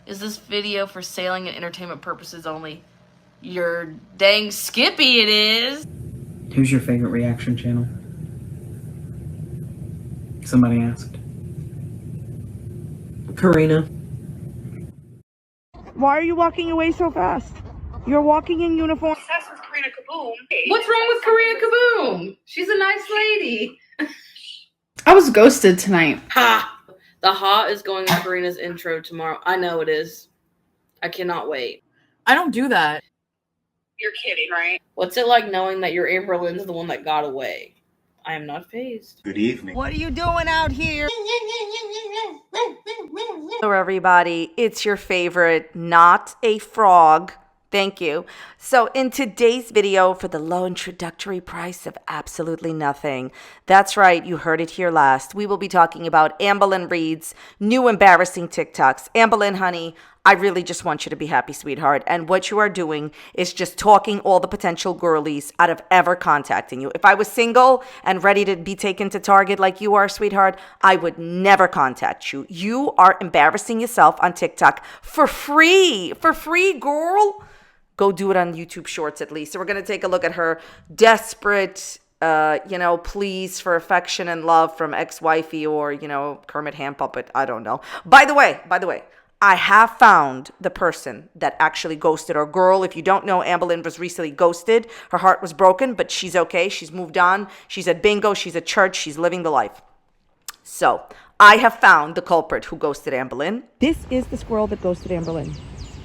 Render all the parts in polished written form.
Is this video for sailing and entertainment purposes only? You're dang skippy it is. Who's your favorite reaction channel? Somebody asked. Karina. Why are you walking away so fast? You're walking in uniform. Obsessed with Karina Kaboom. What's wrong with Karina Kaboom? She's a nice lady. I was ghosted tonight. Ha! The ha is going in Karina's intro tomorrow. I know it is. I cannot wait. I don't do that. You're kidding, right? What's it like knowing that your Amberlynn's the one that got away? I am not fazed. Good evening. What are you doing out here? Hello, everybody. It's your favorite, not a frog. Thank you. So in today's video, for the low introductory price of absolutely nothing, that's right, you heard it here last, we will be talking about amberlynn Reid's new embarrassing TikToks. Amberlynn, honey, I really just want you to be happy, sweetheart. And what you are doing is just talking all the potential girlies out of ever contacting you. If I was single and ready to be taken to Target like you are, sweetheart, I would never contact you. You are embarrassing yourself on TikTok for free. For free, girl. Go do it on YouTube Shorts at least. So we're going to take a look at her desperate, pleas for affection and love from ex-wifey or, Kermit Hand Puppet. I don't know. By the way, I have found the person that actually ghosted our girl. If you don't know, amberlynn was recently ghosted. Her heart was broken, but she's okay. She's moved on. She's at bingo. She's at church. She's living the life. So I have found the culprit who ghosted amberlynn. This is the squirrel that ghosted Amberlynn.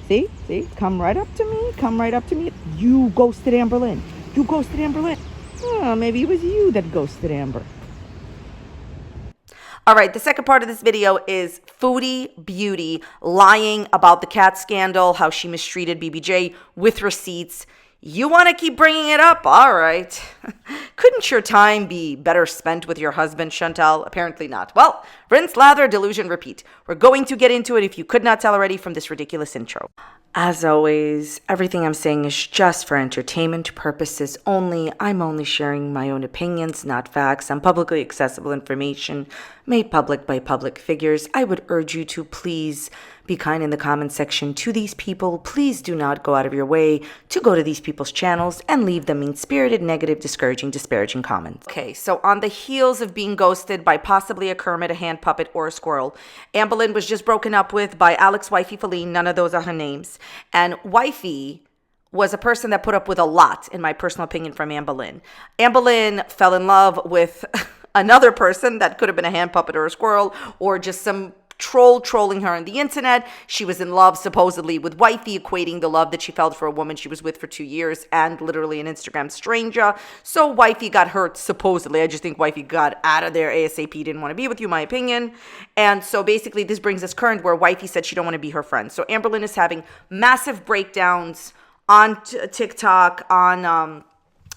See? Come right up to me. You ghosted Amberlynn. Oh, maybe it was you that ghosted Amber. All right, the second part of this video is Foodie Beauty lying about the cat scandal, how she mistreated BBJ with receipts. You want to keep bringing it up? All right. Couldn't your time be better spent with your husband, Chantal? Apparently not. Well, rinse, lather, delusion, repeat. We're going to get into it if you could not tell already from this ridiculous intro. As always, everything I'm saying is just for entertainment purposes only. I'm only sharing my own opinions, not facts. I'm publicly accessible information made public by public figures. I would urge you to please be kind in the comment section to these people. Please do not go out of your way to go to these people's channels and leave them mean-spirited, negative, discouraging, disparaging comments. Okay, so on the heels of being ghosted by possibly a Kermit, a hand puppet, or a squirrel, amberlynn was just broken up with by Alex Wifey Feline. None of those are her names. And Wifey was a person that put up with a lot, in my personal opinion, from amberlynn. Amberlynn fell in love with another person that could have been a hand puppet or a squirrel or just some trolling her on the internet. She was in love supposedly with Wifey, equating the love that she felt for a woman she was with for 2 years and literally an Instagram stranger. So Wifey got hurt supposedly. I just think Wifey got out of there ASAP, didn't want to be with you, my opinion. And so basically this brings us current where Wifey said she don't want to be her friend. So amberlynn is having massive breakdowns on TikTok, on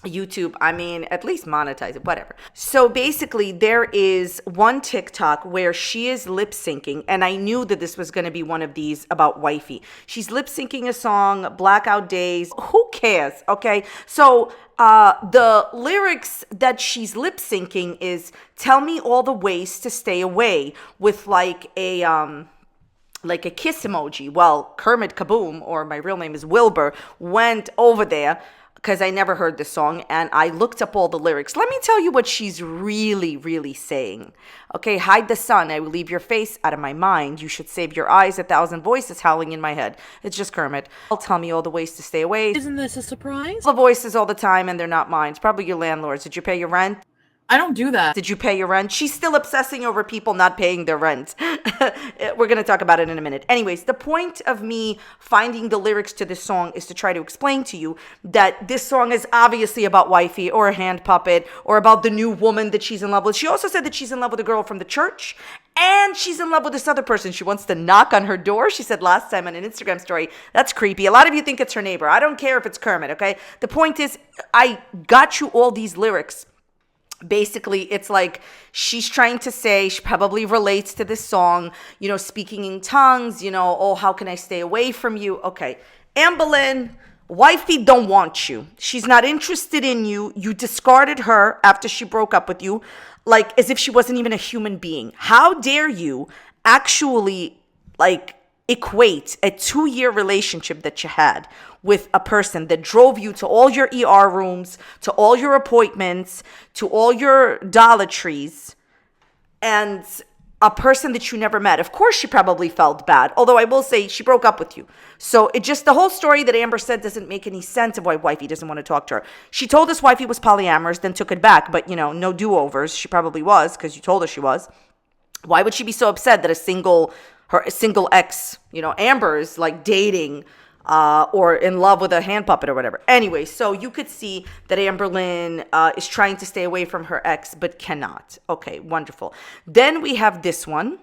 YouTube. I mean, at least monetize it, whatever. So basically there is one TikTok where she is lip syncing, and I knew that this was going to be one of these about Wifey. She's lip syncing a song, Blackout Days. Who cares? Okay. So the lyrics that she's lip syncing is tell me all the ways to stay away with like a kiss emoji. Well, Kermit Kaboom, or my real name is Wilbur, went over there because I never heard this song, and I looked up all the lyrics. Let me tell you what she's really, really saying. Okay, hide the sun. I will leave your face out of my mind. You should save your eyes. 1,000 voices howling in my head. It's just Kermit. Tell me all the ways to stay away. Isn't this a surprise? The voices all the time, and they're not mine. It's probably your landlord's. Did you pay your rent? I don't do that. Did you pay your rent? She's still obsessing over people not paying their rent. We're going to talk about it in a minute. Anyways, the point of me finding the lyrics to this song is to try to explain to you that this song is obviously about Wifey or a hand puppet or about the new woman that she's in love with. She also said that she's in love with a girl from the church, and she's in love with this other person. She wants to knock on her door. She said last time on an Instagram story. That's creepy. A lot of you think it's her neighbor. I don't care if it's Kermit, okay? The point is, I got you all these lyrics. Basically, it's like she's trying to say, she probably relates to this song, speaking in tongues, oh, how can I stay away from you? Okay, amberlynn, Wifey don't want you. She's not interested in you. You discarded her after she broke up with you, like as if she wasn't even a human being. How dare you actually, equate a 2-year relationship that you had with a person that drove you to all your ER rooms, to all your appointments, to all your Dollar Trees, and a person that you never met. Of course, she probably felt bad. Although I will say she broke up with you. So it just, the whole story that Amber said doesn't make any sense of why wifey doesn't want to talk to her. She told us wifey was polyamorous, then took it back. But, you know, no do-overs. She probably was, because you told her she was. Why would she be so upset that a single ex, you know, Amber is like dating or in love with a hand puppet or whatever. Anyway, so you could see that amberlynn is trying to stay away from her ex, but cannot. Okay, wonderful. Then we have this one.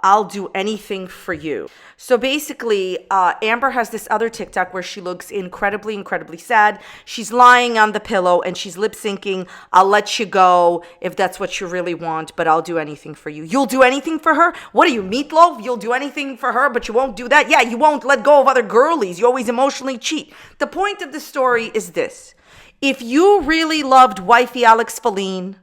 I'll do anything for you. So basically, Amber has this other TikTok where she looks incredibly, incredibly sad. She's lying on the pillow and she's lip syncing. I'll let you go if that's what you really want, but I'll do anything for you. You'll do anything for her? What are you, Meatloaf? You'll do anything for her, but you won't do that? Yeah, you won't let go of other girlies. You always emotionally cheat. The point of the story is this. If you really loved wifey Alex Feline,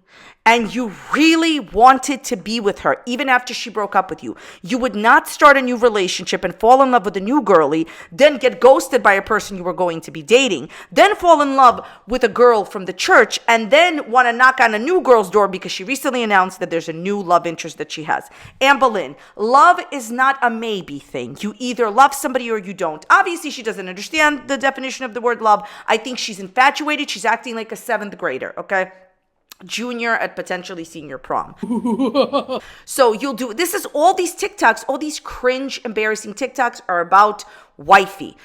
and you really wanted to be with her, even after she broke up with you, you would not start a new relationship and fall in love with a new girlie, then get ghosted by a person you were going to be dating, then fall in love with a girl from the church, and then want to knock on a new girl's door because she recently announced that there's a new love interest that she has. Amberlynn, love is not a maybe thing. You either love somebody or you don't. Obviously, she doesn't understand the definition of the word love. I think she's infatuated. She's acting like a 7th grader, okay? Junior at potentially senior prom. So you'll do, this is all these TikToks, all these cringe, embarrassing TikToks are about wifey.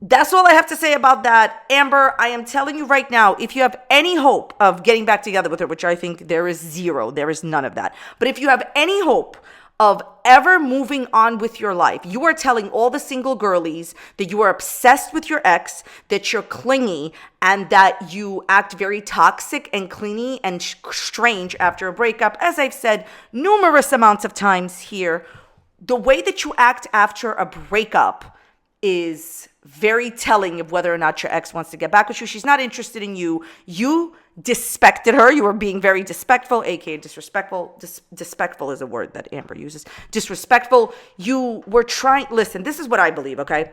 That's all I have to say about that. Amber, I am telling you right now, if you have any hope of getting back together with her, which I think there is zero, there is none of that. But if you have any hope of ever moving on with your life, you are telling all the single girlies that you are obsessed with your ex, that you're clingy, and that you act very toxic and clingy and strange after a breakup. As I've said numerous amounts of times here, the way that you act after a breakup is very telling of whether or not your ex wants to get back with you. She's not interested in you. You disrespected her. You were being very disrespectful, aka disrespectful. Disrespectful is a word that Amber uses. Disrespectful. You were trying, listen, this is what I believe, okay?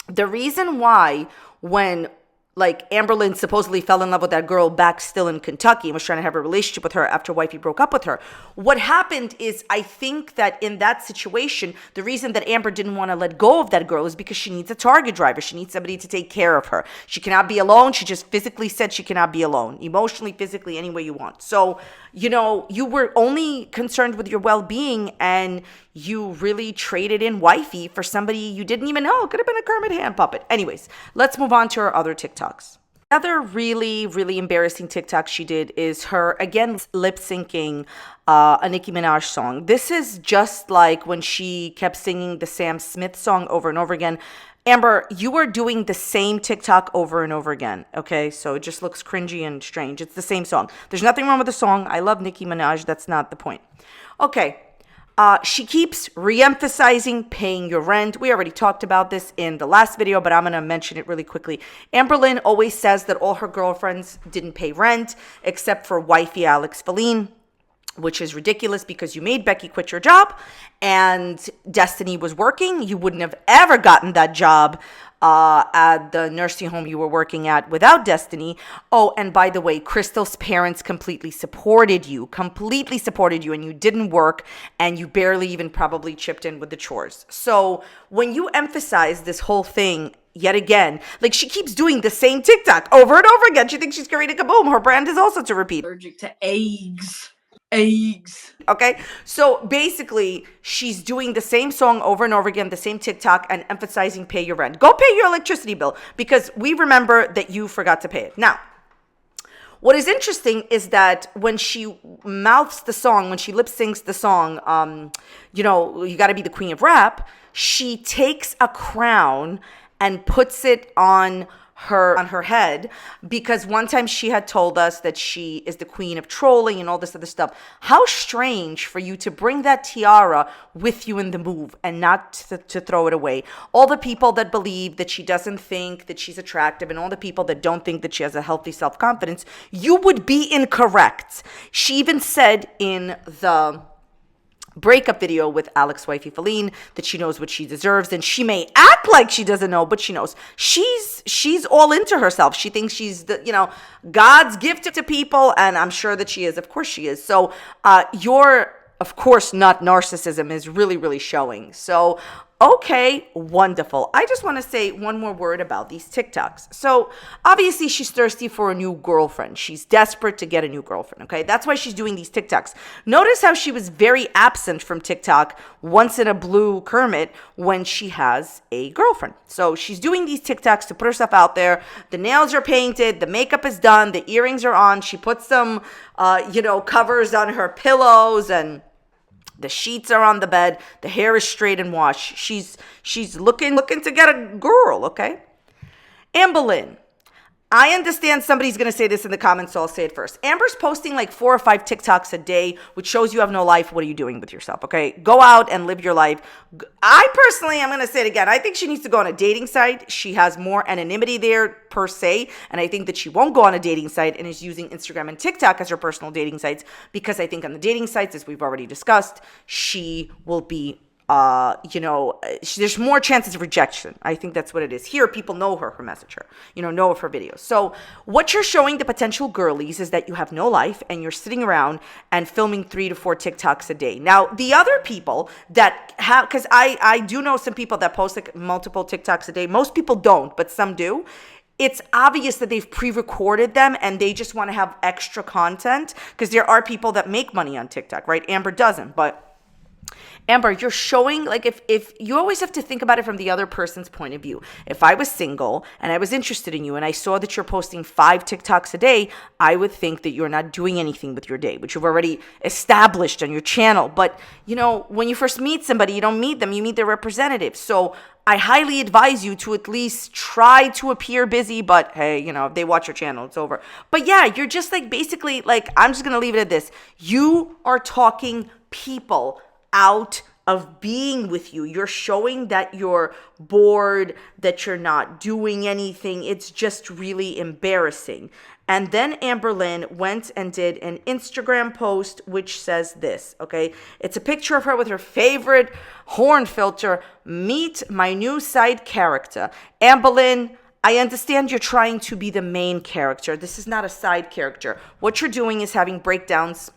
The reason why when like amberlynn supposedly fell in love with that girl back still in Kentucky and was trying to have a relationship with her after wifey broke up with her. What happened is, I think that in that situation, the reason that Amber didn't want to let go of that girl is because she needs a target driver. She needs somebody to take care of her. She cannot be alone. She just physically said she cannot be alone. Emotionally, physically, any way you want. So, you know, you were only concerned with your well-being and you really traded in wifey for somebody you didn't even know. It could have been a Kermit hand puppet. Anyways, let's move on to her other TikToks. Another really, really embarrassing TikTok she did is her, again, lip syncing a Nicki Minaj song. This is just like when she kept singing the Sam Smith song over and over again. Amber, you are doing the same TikTok over and over again, okay? So it just looks cringy and strange. It's the same song. There's nothing wrong with the song. I love Nicki Minaj. That's not the point. Okay. She keeps re-emphasizing paying your rent. We already talked about this in the last video, but I'm going to mention it really quickly. Amberlynn always says that all her girlfriends didn't pay rent except for wifey Alex Feline, which is ridiculous because you made Becky quit your job and Destiny was working. You wouldn't have ever gotten that job at the nursing home you were working at without Destiny. Oh, and by the way, Crystal's parents completely supported you, and you didn't work, and you barely even probably chipped in with the chores. So when you emphasize this whole thing yet again, like she keeps doing the same TikTok over and over again. She thinks she's Karina Kaboom. Her brand is also to repeat. Allergic to eggs. Okay, so basically she's doing the same song over and over again, the same TikTok, and emphasizing pay your rent. Go pay your electricity bill because we remember that you forgot to pay it. Now, what is interesting is that when she mouths the song, when she lip syncs the song, you know, you got to be the queen of rap, she takes a crown and puts it on her head, because one time she had told us that she is the queen of trolling and all this other stuff. How strange for you to bring that tiara with you in the move and not to throw it away. All the people that believe that she doesn't think that she's attractive and all the people that don't think that she has a healthy self-confidence, you would be incorrect. She even said in the breakup video with wifey Feline, that she knows what she deserves, and she may act like she doesn't know, but she knows. She's all into herself. She thinks she's God's gift to people, and I'm sure that she is. Of course she is. So your, of course, not narcissism is really, really showing. So okay, wonderful. I just want to say one more word about these TikToks. So obviously she's thirsty for a new girlfriend. She's desperate to get a new girlfriend, okay? That's why she's doing these TikToks. Notice how she was very absent from TikTok once in a blue Kermit when she has a girlfriend. So she's doing these TikToks to put herself out there. The nails are painted, the makeup is done, the earrings are on. She put some, covers on her pillows, and the sheets are on the bed. The hair is straight and washed. She's looking to get a girl, okay? Amberlynn. I understand somebody's going to say this in the comments, so I'll say it first. Amber's posting like 4 or 5 TikToks a day, which shows you have no life. What are you doing with yourself, okay? Go out and live your life. I personally, I'm going to say it again, I think she needs to go on a dating site. She has more anonymity there per se, and I think that she won't go on a dating site and is using Instagram and TikTok as her personal dating sites, because I think on the dating sites, as we've already discussed, she will be there's more chances of rejection. I think that's what it is. Here, people know her message her, know of her videos. So what you're showing the potential girlies is that you have no life and you're sitting around and filming 3 to 4 TikToks a day. Now, the other people that have, because I do know some people that post like multiple TikToks a day. Most people don't, but some do. It's obvious that they've pre-recorded them and they just want to have extra content, because there are people that make money on TikTok, right? Amber doesn't, but Amber, you're showing, like, if you always have to think about it from the other person's point of view. If I was single and I was interested in you and I saw that you're posting 5 TikToks a day, I would think that you're not doing anything with your day, which you've already established on your channel. But, when you first meet somebody, you don't meet them, you meet their representative. So I highly advise you to at least try to appear busy, but hey, if they watch your channel, it's over. But yeah, you're just like, basically, like, I'm just going to leave it at this. You are talking people out of being with you. You're showing that you're bored, that you're not doing anything. It's just really embarrassing. And then Amberlynn went and did an Instagram post which says this, okay? It's a picture of her with her favorite horn filter. Meet my new side character. Amberlynn, I understand you're trying to be the main character. This is not a side character. What you're doing is having breakdowns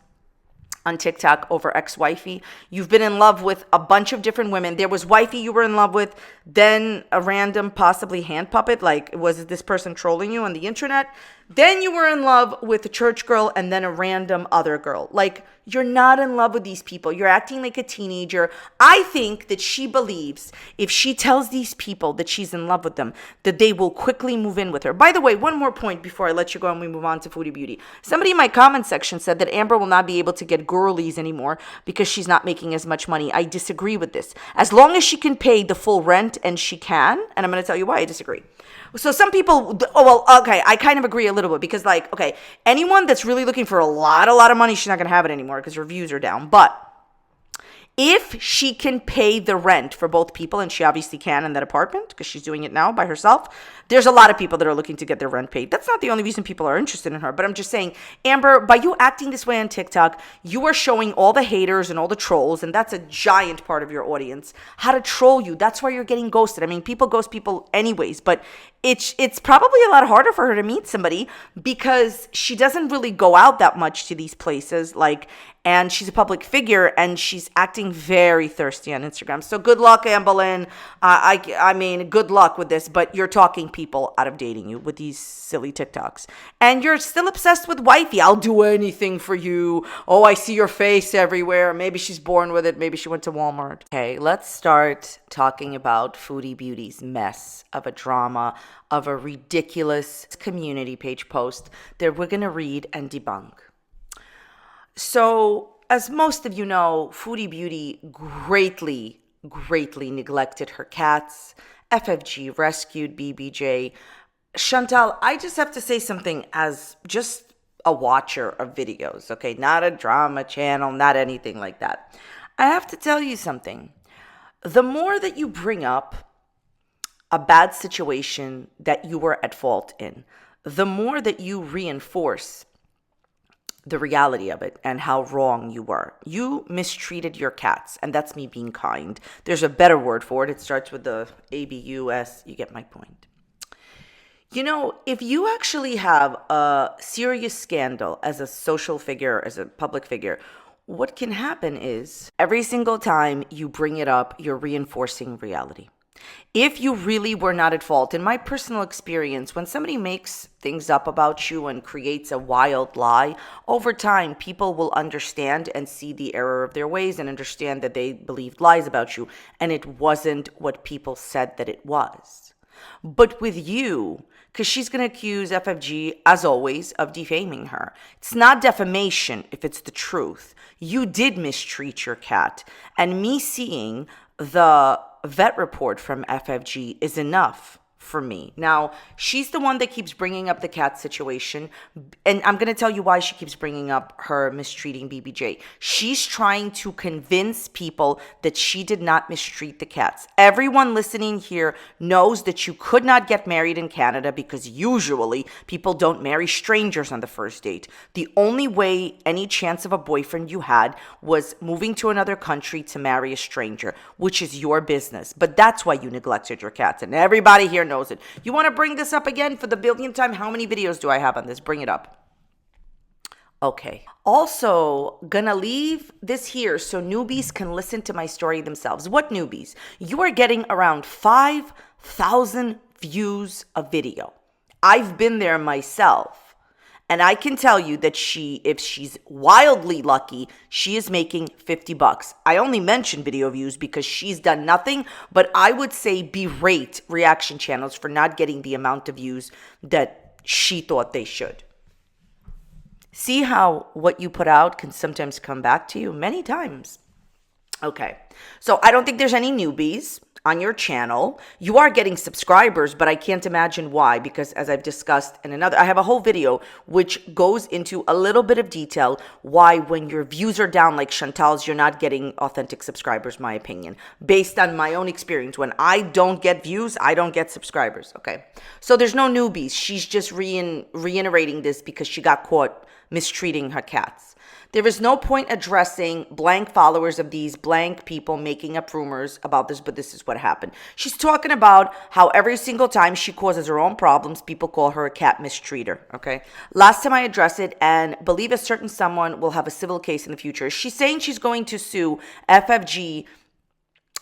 on TikTok over ex-wifey. You've been in love with a bunch of different women. There was wifey you were in love with, then a random, possibly hand puppet, like, was this person trolling you on the internet? Then you were in love with a church girl, and then a random other girl. Like, you're not in love with these people. You're acting like a teenager. I think that she believes if she tells these people that she's in love with them, that they will quickly move in with her. By the way, one more point before I let you go and we move on to Foodie Beauty. Somebody in my comment section said that Amber will not be able to get girlies anymore because she's not making as much money. I disagree with this. As long as she can pay the full rent, and she can, and I'm going to tell you why I disagree. So some people, I kind of agree a little bit, because, like, okay, anyone that's really looking for a lot of money, she's not going to have it anymore because her views are down. But if she can pay the rent for both people, and she obviously can in that apartment because she's doing it now by herself, there's a lot of people that are looking to get their rent paid. That's not the only reason people are interested in her. But I'm just saying, Amber, by you acting this way on TikTok, you are showing all the haters and all the trolls, and that's a giant part of your audience, how to troll you. That's why you're getting ghosted. I mean, people ghost people anyways, but it's probably a lot harder for her to meet somebody because she doesn't really go out that much to these places, and she's a public figure, and she's acting very thirsty on Instagram. So good luck, Amberlynn. I mean, good luck with this, but you're talking people out of dating you with these silly TikToks. And you're still obsessed with wifey. I'll do anything for you. Oh, I see your face everywhere. Maybe she's born with it. Maybe she went to Walmart. Okay, let's start talking about Foodie Beauty's mess of a drama, of a ridiculous community page post that we're going to read and debunk. So, as most of you know, Foodie Beauty greatly neglected her cats. FFG rescued BBJ. Chantal, I just have to say something as just a watcher of videos, okay? Not a drama channel, not anything like that. I have to tell you something. The more that you bring up a bad situation that you were at fault in, the more that you reinforce the reality of it and how wrong you were. You mistreated your cats, and that's me being kind. There's a better word for it. It starts with the ABUS. You get my point. You know, if you actually have a serious scandal as a social figure, as a public figure, what can happen is every single time you bring it up, you're reinforcing reality. If you really were not at fault, in my personal experience, when somebody makes things up about you and creates a wild lie, over time, people will understand and see the error of their ways and understand that they believed lies about you, and it wasn't what people said that it was. But with you, because she's going to accuse FFG, as always, of defaming her. It's not defamation if it's the truth. You did mistreat your cat. And me seeing the vet report from FFG is enough for me. Now, she's the one that keeps bringing up the cat situation, and I'm going to tell you why she keeps bringing up her mistreating BBJ. She's trying to convince people that she did not mistreat the cats. Everyone listening here knows that you could not get married in Canada because usually people don't marry strangers on the first date. The only way, any chance of a boyfriend you had was moving to another country to marry a stranger, which is your business. But that's why you neglected your cats, and everybody here knows it. You want to bring this up again for the billionth time? How many videos do I have on this? Bring it up. Okay. Also, gonna leave this here so newbies can listen to my story themselves. What newbies? You are getting around 5,000 views a video. I've been there myself. And I can tell you that if she's wildly lucky, she is making $50. I only mention video views because she's done nothing, but I would say berate reaction channels for not getting the amount of views that she thought they should. See how what you put out can sometimes come back to you many times. Okay, so I don't think there's any newbies on your channel. You are getting subscribers, but I can't imagine why, because as I've discussed in another, I have a whole video which goes into a little bit of detail why when your views are down like Chantal's, you're not getting authentic subscribers, my opinion, based on my own experience. When I don't get views, I don't get subscribers, okay? So there's no newbies. She's just reiterating this because she got caught mistreating her cats. There is no point addressing blank followers of these blank people making up rumors about this, but this is what happened. She's talking about how every single time she causes her own problems, people call her a cat mistreater, okay? Last time I addressed it, and believe a certain someone will have a civil case in the future. She's saying she's going to sue FFG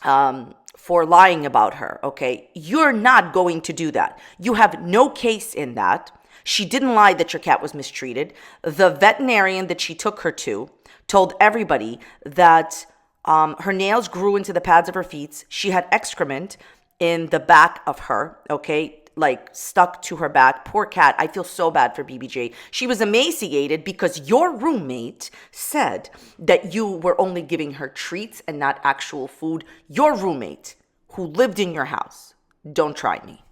for lying about her, okay? You're not going to do that. You have no case in that. She didn't lie that your cat was mistreated. The veterinarian that she took her to told everybody that her nails grew into the pads of her feet. She had excrement in the back of her, okay, like stuck to her back. Poor cat. I feel so bad for BBJ. She was emaciated because your roommate said that you were only giving her treats and not actual food. Your roommate who lived in your house. Don't try me.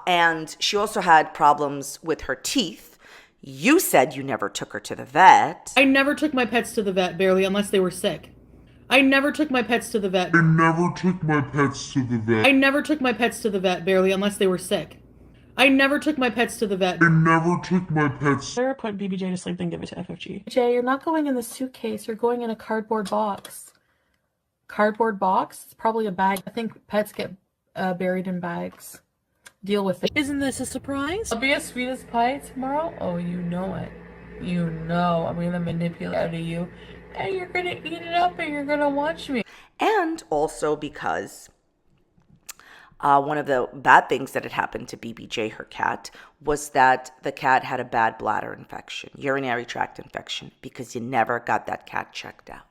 And she also had problems with her teeth. You said you never took her to the vet. I never took my pets to the vet, barely, unless they were sick. I never took my pets to the vet. I never took my pets to the vet. I never took my pets to the vet, barely, unless they were sick. I never took my pets to the vet. I never took my pets. Sarah put BBJ to sleep, then give it to FFG. Jay, you're not going in the suitcase. You're going in a cardboard box. Cardboard box? It's probably a bag. I think pets get buried in bags. Deal with it. Isn't this a surprise? I'll be as sweet as pie tomorrow. Oh, you know it. You know I'm gonna manipulate out of you, and you're gonna eat it up, and you're gonna watch me. And also because one of the bad things that had happened to BBJ, her cat, was that the cat had a bad bladder infection, urinary tract infection, because you never got that cat checked out.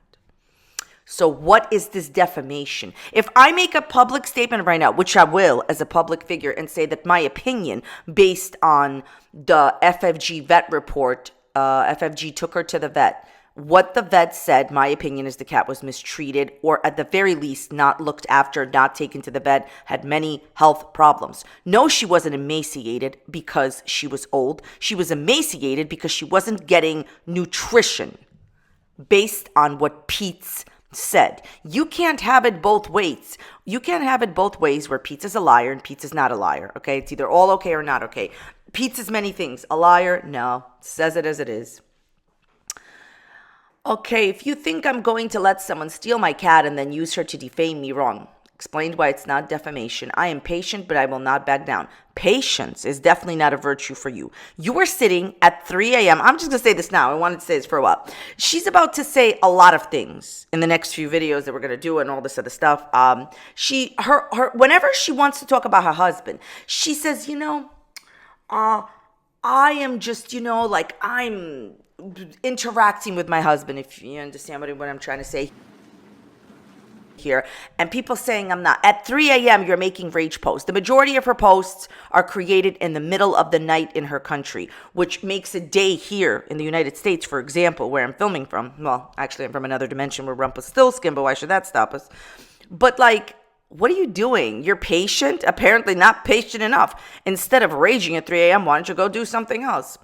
So what is this defamation? If I make a public statement right now, which I will as a public figure, and say that my opinion based on the FFG vet report, FFG took her to the vet. What the vet said, my opinion is the cat was mistreated, or at the very least not looked after, not taken to the vet, had many health problems. No, she wasn't emaciated because she was old. She was emaciated because she wasn't getting nutrition based on what Pete's said. You can't have it both ways. You can't have it both ways where Pete's a liar and Pete's not a liar, okay? It's either all okay or not okay. Pete's is many things. A liar? No. Says it as it is. Okay, if you think I'm going to let someone steal my cat and then use her to defame me, wrong. Explained why it's not defamation. I am patient, but I will not back down. Patience is definitely not a virtue for you. You are sitting at 3 a.m. I'm just going to say this now. I wanted to say this for a while. She's about to say a lot of things in the next few videos that we're going to do and all this other stuff. Whenever she wants to talk about her husband, she says, I am just, like I'm interacting with my husband, if you understand what I'm trying to say here, and people saying I'm not. At 3 a.m. you're making rage posts. The majority of her posts are created in the middle of the night in her country, which makes a day here in the United States, for example, where I'm filming from. Well, actually I'm from another dimension where Rumpelstiltskin, but why should that stop us? But like, what are you doing? You're patient? Apparently not patient enough. Instead of raging at 3 a.m., why don't you go do something else?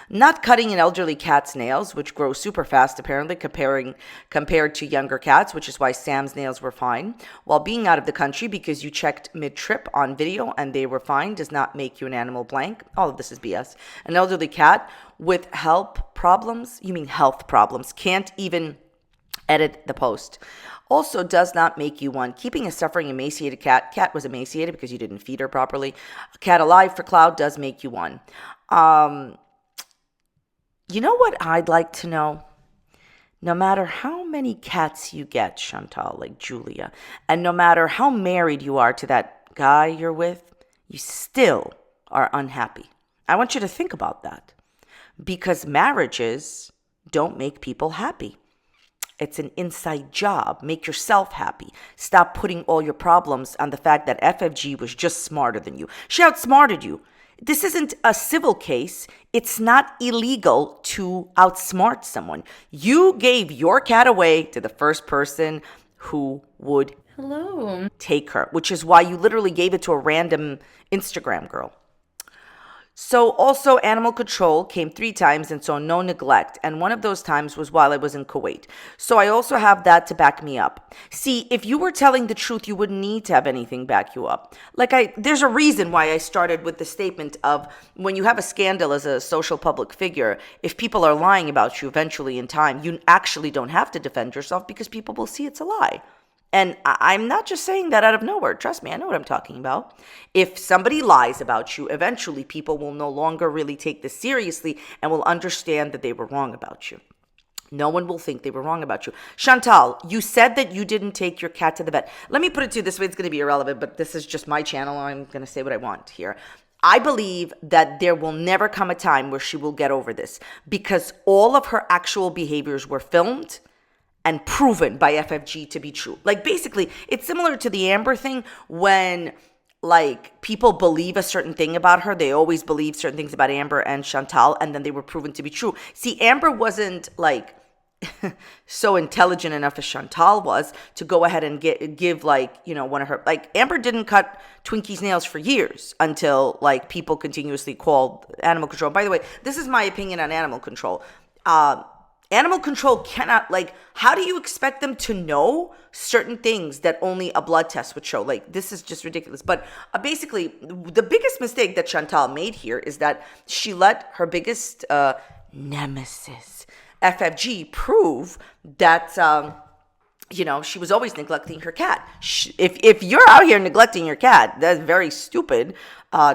Not cutting an elderly cat's nails, which grow super fast apparently compared to younger cats, which is why Sam's nails were fine. While being out of the country because you checked mid-trip on video and they were fine does not make you an animal blank. All of this is BS. An elderly cat with health problems, can't even edit the post. Also does not make you one. Keeping a suffering, emaciated cat was emaciated because you didn't feed her properly. A cat alive for cloud does make you one. You know what I'd like to know? No matter how many cats you get, Chantal, like Julia, and no matter how married you are to that guy you're with, you still are unhappy. I want you to think about that. Because marriages don't make people happy. It's an inside job. Make yourself happy. Stop putting all your problems on the fact that FFG was just smarter than you. She outsmarted you. This isn't a civil case. It's not illegal to outsmart someone. You gave your cat away to the first person who would take her, which is why you literally gave it to a random Instagram girl. So also animal control came 3 times and so no neglect. And one of those times was while I was in Kuwait. So I also have that to back me up. See, if you were telling the truth, you wouldn't need to have anything back you up. There's a reason why I started with the statement of when you have a scandal as a social public figure, if people are lying about you eventually in time, you actually don't have to defend yourself because people will see it's a lie. And I'm not just saying that out of nowhere. Trust me, I know what I'm talking about. If somebody lies about you, eventually people will no longer really take this seriously and will understand that they were wrong about you. No one will think they were wrong about you. Chantal, you said that you didn't take your cat to the vet. Let me put it to you this way. It's going to be irrelevant, but this is just my channel. I'm going to say what I want here. I believe that there will never come a time where she will get over this because all of her actual behaviors were filmed and proven by FFG to be true. Like basically, it's similar to the Amber thing when like people believe a certain thing about her. They always believe certain things about Amber and Chantal, and then they were proven to be true. See, Amber wasn't like so intelligent enough as Chantal was to go ahead and give one of her, like Amber didn't cut Twinkie's nails for years until like people continuously called animal control. By the way, this is my opinion on animal control. Animal control cannot, how do you expect them to know certain things that only a blood test would show? This is just ridiculous. But basically, the biggest mistake that Chantal made here is that she let her biggest nemesis, FFG, prove that, she was always neglecting her cat. If you're out here neglecting your cat, that's very stupid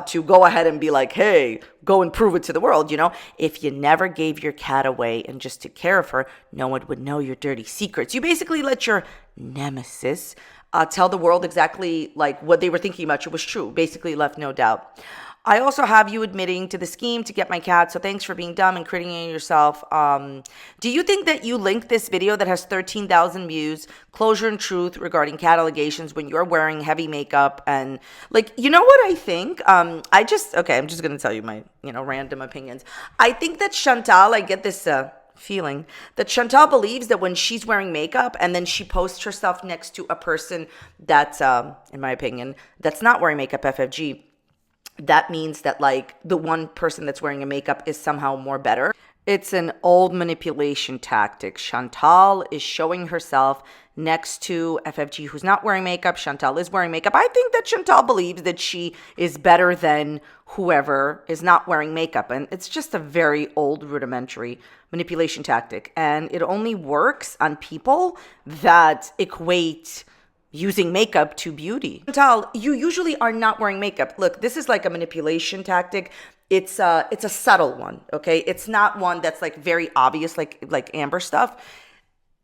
to go ahead and be like, hey, go and prove it to the world, If you never gave your cat away and just took care of her, no one would know your dirty secrets. You basically let your nemesis tell the world exactly what they were thinking about you was true. Basically left no doubt. I also have you admitting to the scheme to get my cat, so thanks for being dumb and critiquing yourself. Do you think that you linked this video that has 13,000 views, closure and truth regarding cat allegations when you're wearing heavy makeup and, you know what I think? I'm just going to tell you my, random opinions. I think that Chantal, I get this feeling that Chantal believes that when she's wearing makeup and then she posts herself next to a person that's, in my opinion, that's not wearing makeup, FFG, that means that the one person that's wearing a makeup is somehow more better. It's an old manipulation tactic. Chantal is showing herself next to FFG, who's not wearing makeup. Chantal is wearing makeup. I think that Chantal believes that she is better than whoever is not wearing makeup. And it's just a very old, rudimentary manipulation tactic. And it only works on people that equate using makeup to beauty. Chantal, you usually are not wearing makeup. Look, this is like a manipulation tactic. It's a subtle one, okay? It's not one that's like very obvious, like Amber stuff.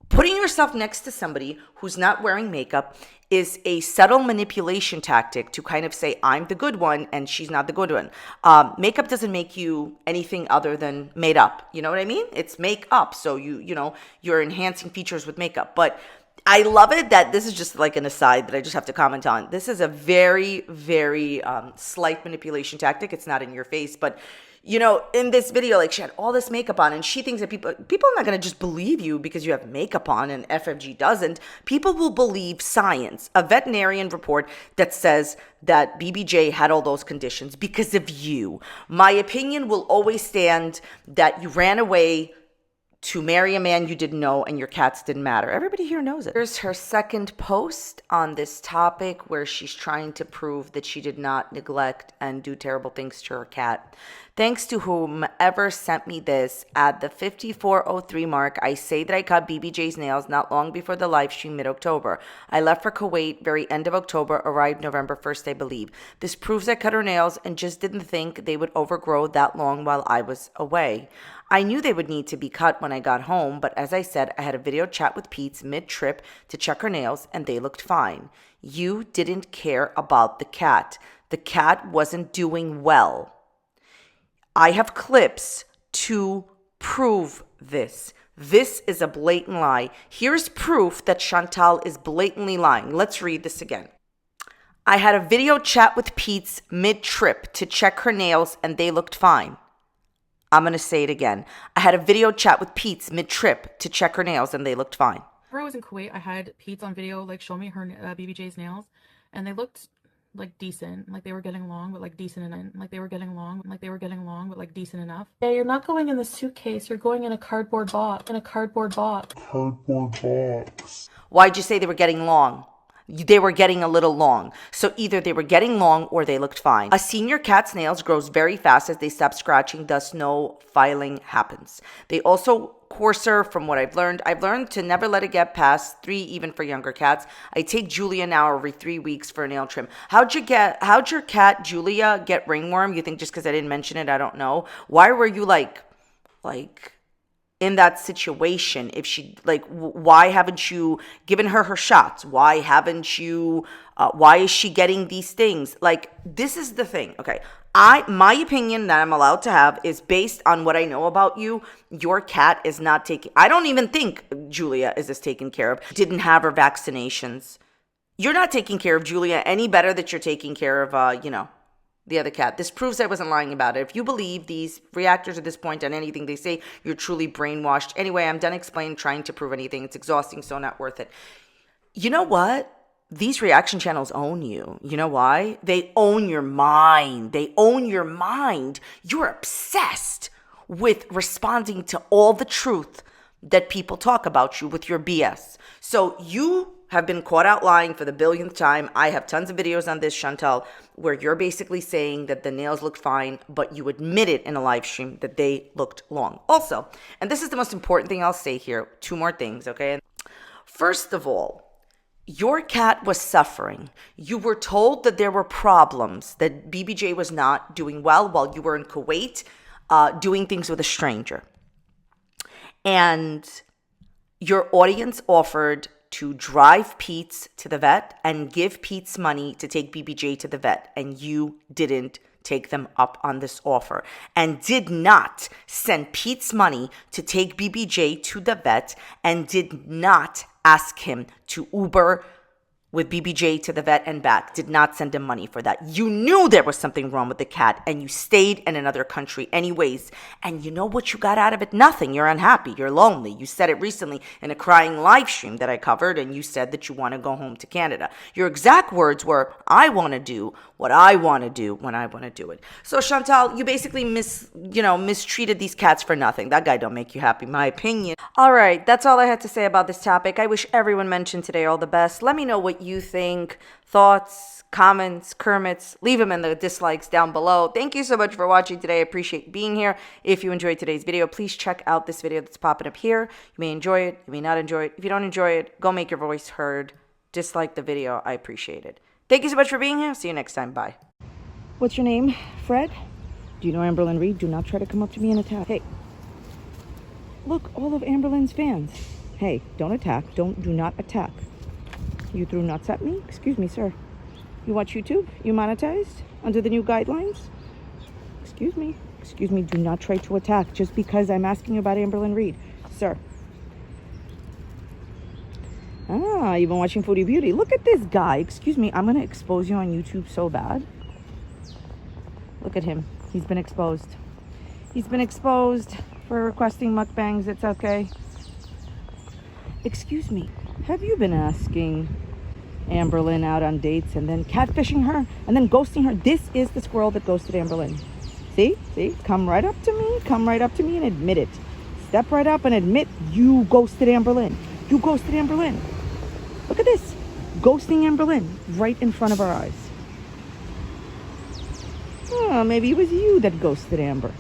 Putting yourself next to somebody who's not wearing makeup is a subtle manipulation tactic to kind of say, I'm the good one and she's not the good one. Makeup doesn't make you anything other than made up. You know what I mean? It's make up. So you're enhancing features with makeup. But I love it that this is just like an aside that I just have to comment on. This is a very, very slight manipulation tactic. It's not in your face, but in this video, like she had all this makeup on and she thinks that people are not going to just believe you because you have makeup on and FFG doesn't. People will believe science, a veterinarian report that says that BBJ had all those conditions because of you. My opinion will always stand that you ran away to marry a man you didn't know and your cats didn't matter. Everybody here knows it. Here's her second post on this topic where she's trying to prove that she did not neglect and do terrible things to her cat. Thanks to whomever sent me this. At the 5403 mark, I say that I cut BBJ's nails not long before the live stream mid-October. I left for Kuwait very end of October, arrived November 1st, I believe. This proves I cut her nails and just didn't think they would overgrow that long while I was away. I knew they would need to be cut when I got home, but as I said, I had a video chat with Pete's mid-trip to check her nails and they looked fine. You didn't care about the cat. The cat wasn't doing well. I have clips to prove this. This is a blatant lie. Here's proof that Chantal is blatantly lying. Let's read this again. I had a video chat with Pete's mid-trip to check her nails and they looked fine. I'm going to say it again. I had a video chat with Pete's mid-trip to check her nails and they looked fine. Whenever I was in Kuwait, I had Pete's on video, like show me her BBJ's nails, and they looked like decent, like they were getting along, but like decent enough. Yeah, you're not going in the suitcase. You're going in a cardboard box. Cardboard box. Why'd you say they were getting long? They were getting a little long. So either they were getting long or they looked fine. A senior cat's nails grows very fast as they stop scratching, thus no filing happens. They also coarser from what I've learned to never let it get past 3, even for younger cats. I take Julia now every 3 weeks for a nail trim. How'd your cat Julia get ringworm? You think just because I didn't mention it, I don't know. Why were you like in that situation? If she why haven't you given her shots? Why haven't you why is she getting these things? Like, this is the thing. Okay, my opinion that I'm allowed to have is based on what I know about you. Your cat is not taking, I don't even think Julia is as taken care of. Didn't have her vaccinations. You're not taking care of Julia any better that you're taking care of the other cat. This proves I wasn't lying about it. If you believe these reactors at this point on anything they say, you're truly brainwashed. Anyway, I'm done explaining, trying to prove anything. It's exhausting, so not worth it. You know what? These reaction channels own you. You know why? They own your mind. They own your mind. You're obsessed with responding to all the truth that people talk about you with your BS. So you have been caught out lying for the billionth time. I have tons of videos on this, Chantal, where you're basically saying that the nails looked fine, but you admitted in a live stream that they looked long. Also, and this is the most important thing I'll say here, 2 more things, okay? First of all, your cat was suffering. You were told that there were problems, that BBJ was not doing well while you were in Kuwait, doing things with a stranger. And your audience offered to drive Pete's to the vet and give Pete's money to take BBJ to the vet, and you didn't take them up on this offer and did not send Pete's money to take BBJ to the vet and did not ask him to Uber with BBJ to the vet and back, did not send him money for that. You knew there was something wrong with the cat, and you stayed in another country anyways. And you know what you got out of it? Nothing. You're unhappy. You're lonely. You said it recently in a crying live stream that I covered, and you said that you want to go home to Canada. Your exact words were, I want to do what I want to do when I want to do it. So Chantal, you basically mistreated these cats for nothing. That guy don't make you happy, my opinion. All right, that's all I had to say about this topic. I wish everyone mentioned today all the best. Let me know what you think, thoughts, comments, Kermits. Leave them in the dislikes down below. Thank you so much for watching today. I appreciate being here. If you enjoyed today's video, please check out this video that's popping up here. You may enjoy it. You may not enjoy it. If you don't enjoy it, go make your voice heard. Dislike the video. I appreciate it. Thank you so much for being here. See you next time. Bye. What's your name? Fred? Do you know amberlynn Reid? Do not try to come up to me and attack. Hey. Look, all of amberlynn's fans. Hey, don't attack. Do not attack. You threw nuts at me? Excuse me, sir. You watch YouTube? You monetized? Under the new guidelines? Excuse me. Excuse me. Do not try to attack just because I'm asking you about amberlynn Reid. Sir. Ah, you've been watching Foodie Beauty. Look at this guy. Excuse me. I'm going to expose you on YouTube so bad. Look at him. He's been exposed. He's been exposed for requesting mukbangs. It's okay. Excuse me. Have you been asking amberlynn out on dates and then catfishing her and then ghosting her? This is the squirrel that ghosted amberlynn. See? See? Come right up to me. Come right up to me and admit it. Step right up and admit you ghosted amberlynn. You ghosted amberlynn. Look at this. Ghosting amberlynn right in front of our eyes. Oh, maybe it was you that ghosted Amber.